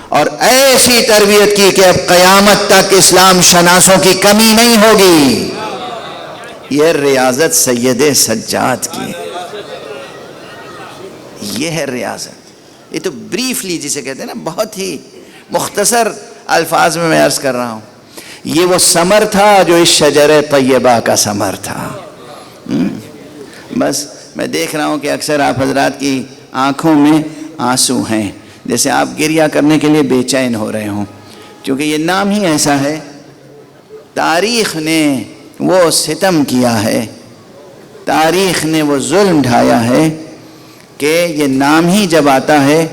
اور ایسی تربیت کی کہ اب قیامت تک اسلام شناسوں کی کمی نہیں ہوگی۔ یہ ریاضت سید سجاد کی، یہ ہے ریاضت۔ یہ تو بریفلی جسے کہتے ہیں نا، بہت ہی مختصر الفاظ میں عرض کر رہا ہوں۔ یہ وہ ثمر تھا جو اس شجر طیبہ کا ثمر تھا۔ بس میں دیکھ رہا ہوں کہ اکثر آپ حضرات کی آنکھوں میں آنسو ہیں، جیسے آپ گریہ کرنے کے لیے بے چین ہو رہے ہوں، کیونکہ یہ نام ہی ایسا ہے۔ تاریخ نے وہ ستم کیا ہے، تاریخ نے وہ ظلم ڈھایا ہے کہ یہ نام ہی جب آتا ہے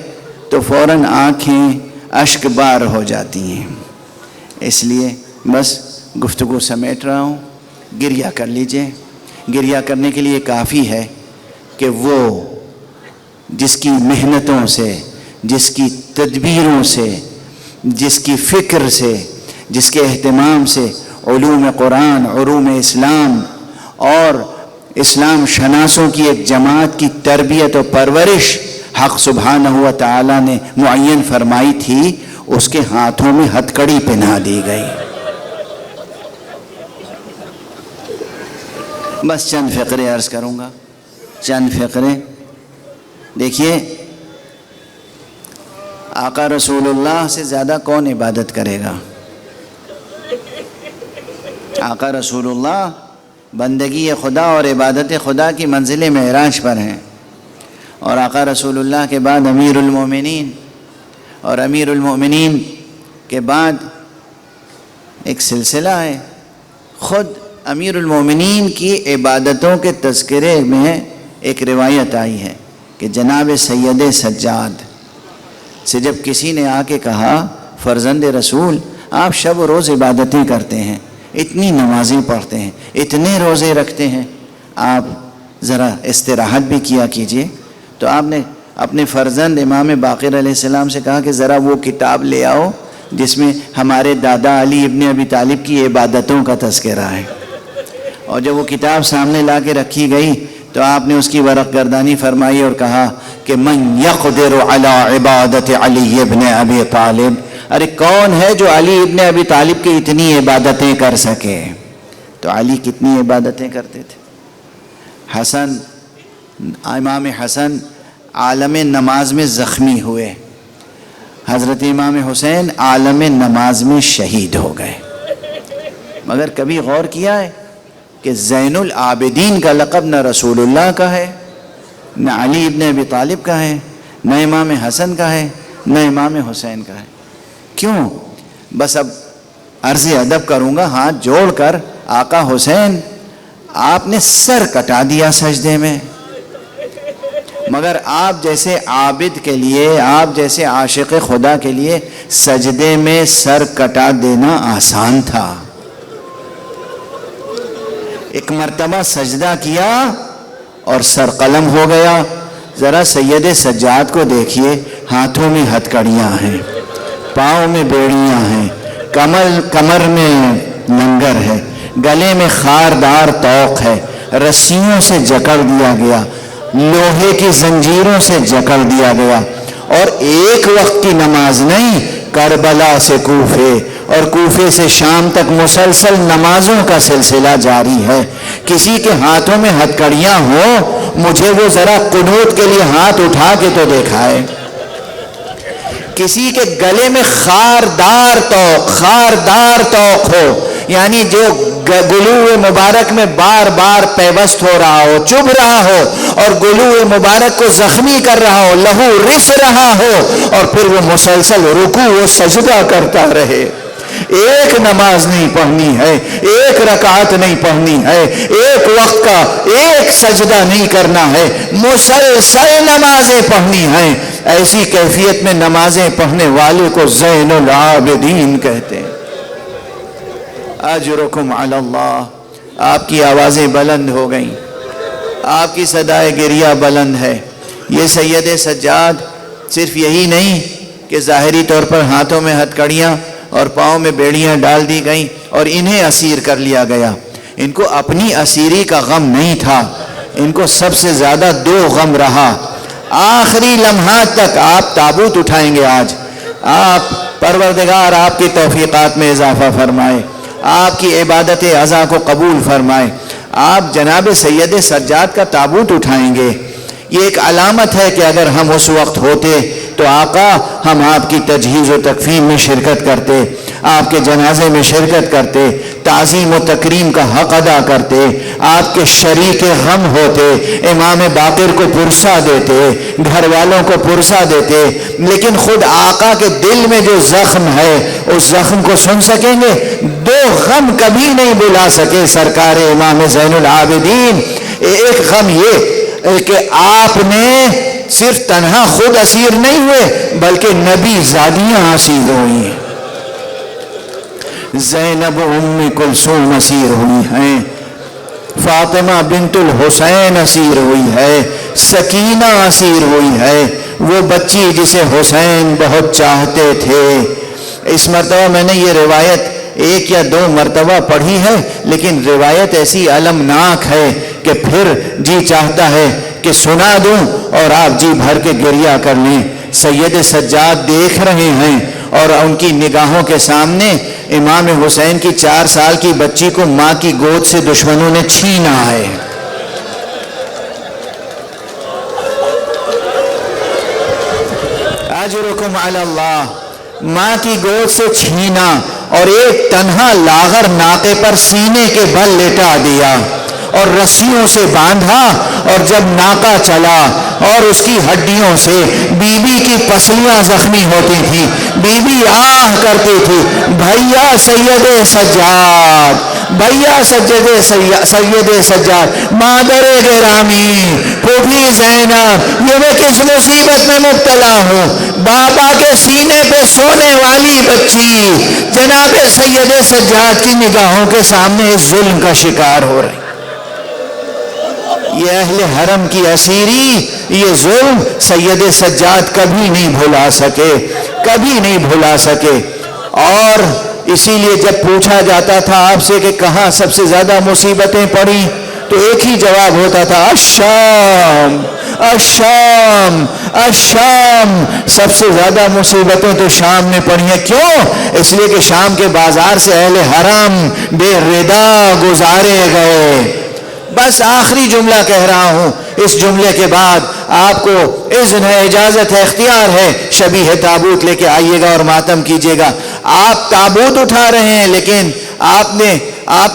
تو فوراً آنکھیں اشک بار ہو جاتی ہیں۔ اس لیے بس گفتگو سمیٹ رہا ہوں، گریہ کر لیجئے۔ گریہ کرنے کے لیے کافی ہے کہ وہ جس کی محنتوں سے، جس کی تدبیروں سے، جس کی فکر سے، جس کے اہتمام سے علوم قرآن، علوم اسلام اور اسلام شناسوں کی ایک جماعت کی تربیت و پرورش حق سبحانہ و تعالی نے معین فرمائی تھی، اس کے ہاتھوں میں ہتھ کڑی پہنا دی گئی۔ بس چند فقرے عرض کروں گا، چند فقرے۔ دیکھیے، آقا رسول اللہ سے زیادہ کون عبادت کرے گا؟ آقا رسول اللہ بندگی خدا اور عبادت خدا کی منزل معراج پر ہیں، اور آقا رسول اللہ کے بعد امیر المومنین، اور امیر المومنین کے بعد ایک سلسلہ ہے۔ خود امیر المومنین کی عبادتوں کے تذکرے میں ایک روایت آئی ہے کہ جناب سید سجاد سے جب کسی نے آ کے کہا، فرزند رسول آپ شب و روز عبادتیں کرتے ہیں، اتنی نمازیں پڑھتے ہیں، اتنے روزے رکھتے ہیں، آپ ذرا استراحت بھی کیا کیجئے۔ تو آپ نے اپنے فرزند امام باقر علیہ السلام سے کہا کہ ذرا وہ کتاب لے آؤ جس میں ہمارے دادا علی ابن ابی طالب کی عبادتوں کا تذکرہ ہے۔ اور جب وہ کتاب سامنے لا کے رکھی گئی تو آپ نے اس کی ورق گردانی فرمائی اور کہا کہ من یقدر علی عبادت علی ابن ابی طالب، ارے کون ہے جو علی ابن ابی طالب کی اتنی عبادتیں کر سکے؟ تو علی کتنی عبادتیں کرتے تھے۔ حسن، امام حسن عالم نماز میں زخمی ہوئے، حضرت امام حسین عالم نماز میں شہید ہو گئے۔ مگر کبھی غور کیا ہے کہ زین العابدین کا لقب نہ رسول اللہ کا ہے، نہ علی ابن ابی طالب کا ہے، نہ امام حسن کا ہے، نہ امام حسین کا ہے؟ کیوں؟ بس اب عرض ادب کروں گا ہاتھ جوڑ کر، آقا حسین آپ نے سر کٹا دیا سجدے میں، مگر آپ جیسے عابد کے لیے، آپ جیسے عاشق خدا کے لیے سجدے میں سر کٹا دینا آسان تھا۔ ایک مرتبہ سجدہ کیا اور سر قلم ہو گیا۔ ذرا سید سجاد کو دیکھیے، ہاتھوں میں ہتھ کڑیاں ہیں، پاؤں میں بیڑیاں ہیں، کمر میں لنگر ہے، گلے میں خاردار طوق ہے، رسیوں سے جکڑ دیا گیا، لوہے کی زنجیروں سے جکڑ دیا گیا، اور ایک وقت کی نماز نہیں، کربلا سے کوفے اور کوفے سے شام تک مسلسل نمازوں کا سلسلہ جاری ہے۔ کسی کے ہاتھوں میں ہتھ کڑیاں ہوں، مجھے وہ ذرا قنوت کے لیے ہاتھ اٹھا کے تو دیکھائے۔ کسی کے گلے میں خاردار توق ہو، یعنی جو گلو مبارک میں بار بار پیوست ہو رہا ہو، چبھ رہا ہو، اور گلو مبارک کو زخمی کر رہا ہو، لہو رس رہا ہو، اور پھر وہ مسلسل رکوع و سجدہ کرتا رہے۔ ایک نماز نہیں پڑھنی ہے، ایک رکعت نہیں پڑھنی ہے، ایک وقت کا ایک سجدہ نہیں کرنا ہے، مسلسل نمازیں پڑھنی ہیں۔ ایسی کیفیت میں نمازیں پڑھنے والے کو زین العابدین کہتے ہیں۔ اجرکم علی اللہ۔ آپ کی آوازیں بلند ہو گئیں، آپ کی صدائے گریہ بلند ہے۔ یہ سید سجاد صرف یہی نہیں کہ ظاہری طور پر ہاتھوں میں ہتھ کڑیاں اور پاؤں میں بیڑیاں ڈال دی گئیں اور انہیں اسیر کر لیا گیا، ان کو اپنی اسیری کا غم نہیں تھا، ان کو سب سے زیادہ دو غم رہا۔ آخری لمحات تک آپ تابوت اٹھائیں گے، آپ پروردگار آپ کی توفیقات میں اضافہ فرمائے، آپ کی عبادت عزا کو قبول فرمائے۔ آپ جناب سید سجاد کا تابوت اٹھائیں گے، یہ ایک علامت ہے کہ اگر ہم اس وقت ہوتے تو آقا ہم آپ کی تجہیز و تکفین میں شرکت کرتے، آپ کے جنازے میں شرکت کرتے، تعظیم و تکریم کا حق ادا کرتے، آپ کے شریک غم ہوتے، امام باقر کو پرسہ دیتے، گھر والوں کو پرسہ دیتے۔ لیکن خود آقا کے دل میں جو زخم ہے اس زخم کو سن سکیں گے؟ دو غم کبھی نہیں بلا سکے سرکار امام زین العابدین۔ ایک غم یہ کہ آپ نے صرف تنہا خود اسیر نہیں ہوئے بلکہ نبی زادیاں اسیر ہوئی ہیں، زینب ام کلثوم اسیر ہوئی ہیں، فاطمہ بنت الحسین اسیر ہوئی ہے، سکینہ اسیر ہوئی ہے، وہ بچی جسے حسین بہت چاہتے تھے۔ اس مرتبہ میں نے یہ روایت ایک یا دو مرتبہ پڑھی ہے، لیکن روایت ایسی المناک ہے کہ پھر جی چاہتا ہے کہ سنا دوں اور آپ جی بھر کے گریہ کر لیں۔ سید سجاد دیکھ رہے ہیں اور ان کی نگاہوں کے سامنے امام حسین کی 4 سال کی بچی کو ماں کی گود سے دشمنوں نے چھینا ہے۔ اجرکم علی اللہ، ماں کی گود سے چھینا اور ایک تنہا لاغر ناقے پر سینے کے بل لٹا دیا اور رسیوں سے باندھا، اور جب ناقہ چلا اور اس کی ہڈیوں سے بی بی کی پسلیاں زخمی ہوتی تھیں، بی بی آہ کرتی تھی، بھیا سید سجاد، بھیا سید سجاد، مادر گرامی، پھوپھی زینب، یہ میں کس مصیبت میں مبتلا ہوں؟ بابا کے سینے پہ سونے والی بچی جناب سید سجاد کی نگاہوں کے سامنے اس ظلم کا شکار ہو رہی۔ یہ اہل حرم کی اسیری، یہ ظلم سید سجاد کبھی نہیں بھلا سکے، کبھی نہیں بھلا سکے۔ اور اسی لیے جب پوچھا جاتا تھا آپ سے کہ کہاں سب سے زیادہ مصیبتیں پڑی تو ایک ہی جواب ہوتا تھا، الشام، الشام، الشام۔ سب سے زیادہ مصیبتیں تو شام میں پڑی ہیں۔ کیوں؟ اس لیے کہ شام کے بازار سے اہل حرم بے ردا گزارے گئے۔ بس آخری جملہ کہہ رہا ہوں، اس جملے کے بعد آپ کو اذن ہے، اجازت ہے، اختیار ہے، شبیہ تابوت لے کے آئیے گا اور ماتم کیجیے گا۔ آپ تابوت اٹھا رہے ہیں، لیکن آپ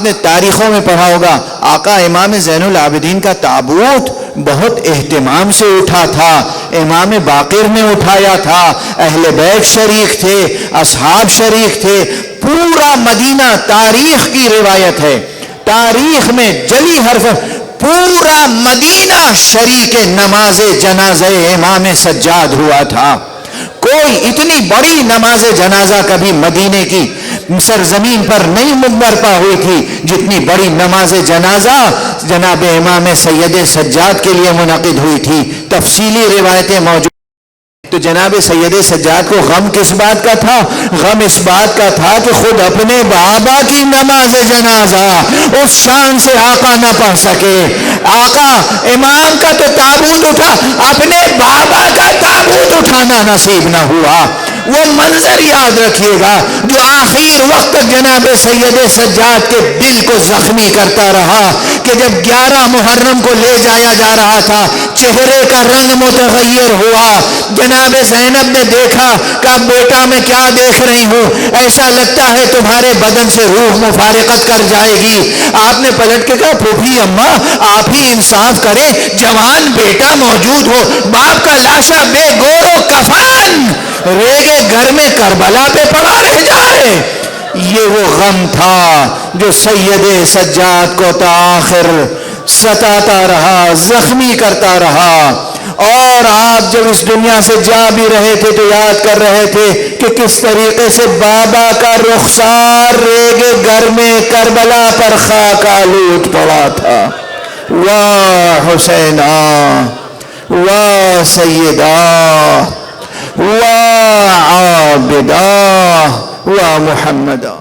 نے تاریخوں میں پڑھا ہوگا آقا امام زین العابدین کا تابوت بہت اہتمام سے اٹھا تھا، امام باقر نے اٹھایا تھا، اہل بیت شریک تھے، اصحاب شریک تھے، پورا مدینہ، تاریخ کی روایت ہے، تاریخ میں جلی حرف، پورا مدینہ شریک نماز جنازہ امام سجاد ہوا تھا۔ کوئی اتنی بڑی نماز جنازہ کبھی مدینے کی سرزمین پر نہیں برپا ہوئی تھی جتنی بڑی نماز جنازہ جناب امام سید سجاد کے لیے منعقد ہوئی تھی۔ تفصیلی روایتیں موجود۔ تو جناب سید سجاد کو غم کس بات کا تھا؟ غم اس بات کا تھا کہ خود اپنے بابا کی نماز جنازہ اس شان سے آقا نہ پڑھ سکے۔ آقا امام کا تو تابوت اٹھا، اپنے بابا کا تابوت اٹھانا نصیب نہ ہوا۔ وہ منظر یاد رکھیے گا جو آخر وقت جناب سید سجاد کے دل کو زخمی کرتا رہا کہ جب 11 محرم کو لے جایا جا رہا تھا، چہرے کا رنگ متغیر ہوا، جناب زینب نے دیکھا کہ بیٹا میں کیا دیکھ رہی ہوں، ایسا لگتا ہے تمہارے بدن سے روح مفارقت کر جائے گی۔ آپ نے پلٹ کے کہا پھوپھی اماں آپ ہی انصاف کریں، جوان بیٹا موجود ہو، باپ کا لاشا بے گور و کفن ریگے گھر میں کربلا پہ پڑا رہ جائے۔ یہ وہ غم تھا جو سید سجاد کو تاخر ستاتا رہا، زخمی کرتا رہا۔ اور آپ جب اس دنیا سے جا بھی رہے تھے تو یاد کر رہے تھے کہ کس طریقے سے بابا کا رخسار ریگے گھر میں کربلا پر خاک آلود پڑا تھا۔ واہ حسینہ، واہ سیدہ، واہ عابدہ، واہ محمدہ۔